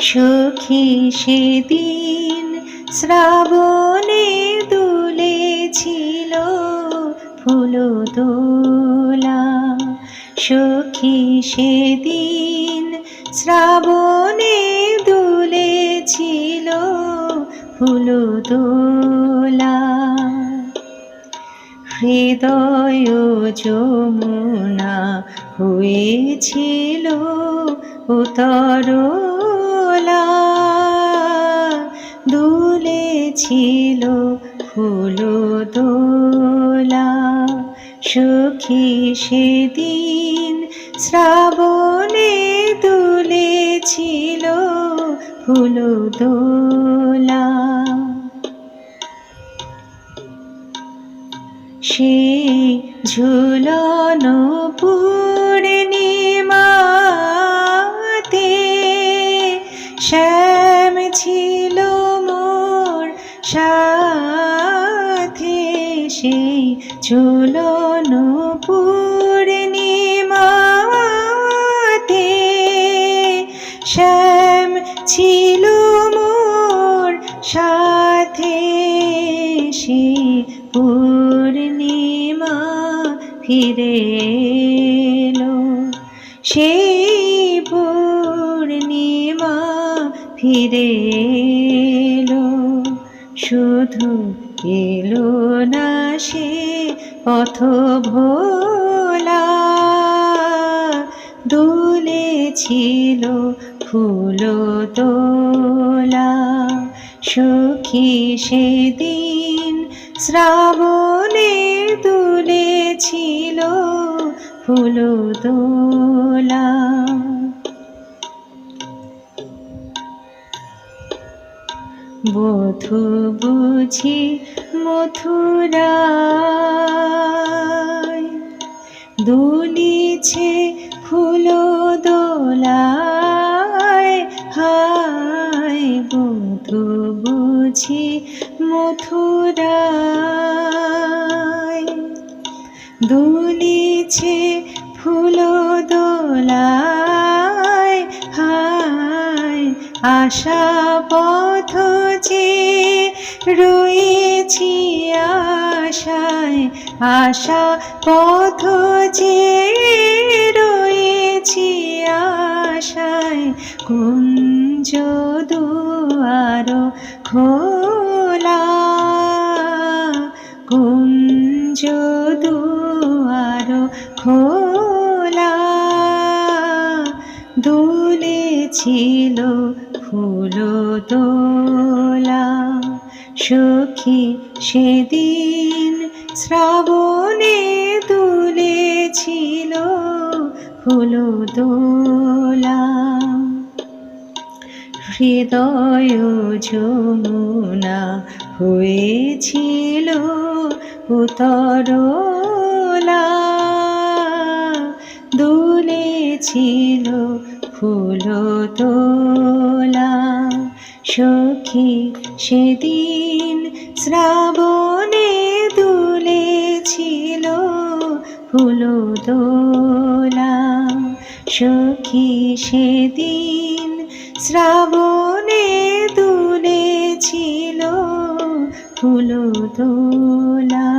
সখী সেদিন শ্রাবণে দুলেছিল ফুলদোলা। সখী সেদিন শ্রাবণে দুলেছিল ফুলদোলা। হৃদয় যমুনা হয়েছিল উতরলা। দুলেছিল ফুলদোলা। সখী সেদিন শ্রাবণে দুলেছিল ফুলদোলা। সেই ঝুলন পূর্ণিমাতে শ্যাম ছিল মোর সাথে। সেই ঝুলন পূর্ণিমাতে শ্যাম ছিল মোর সাথে। সেই পূর্ণিমা ফিরে এলো। সেই পূর্ণিমা ফিরে এলো। শুধু এলো না সে পথ ভোলা। দুলেছিল ফুলদোলা। সখী সেদিন শ্রাবণে দুলেছিল ফুলদোলা। বধূ বুঝি মথুরায় দুলিছে ফুলদোলায়। হায় বধূ বুঝি মথুরায় দুলিছে ফুলদোলায়। হায় আশা পথ যে রয়েছি আশায়। আশা পথ যে রয়েছি আশায়। কুঞ্জ দুয়ার খোলা। কুঞ্জ দুয়ার খোলা। দুলেছিল ফুলদোলা। সখী সেদিন শ্রাবণে দুলেছিল ফুলদোলা। হৃদয় যমুনা হয়েছিল উতরলা। দুলেছিল ফুলদোলা। সখী সেদিন শ্রাবণে দুলেছিল ফুলদোলা। সখী সেদিন শ্রাবণে দুলেছিল ফুলদোলা।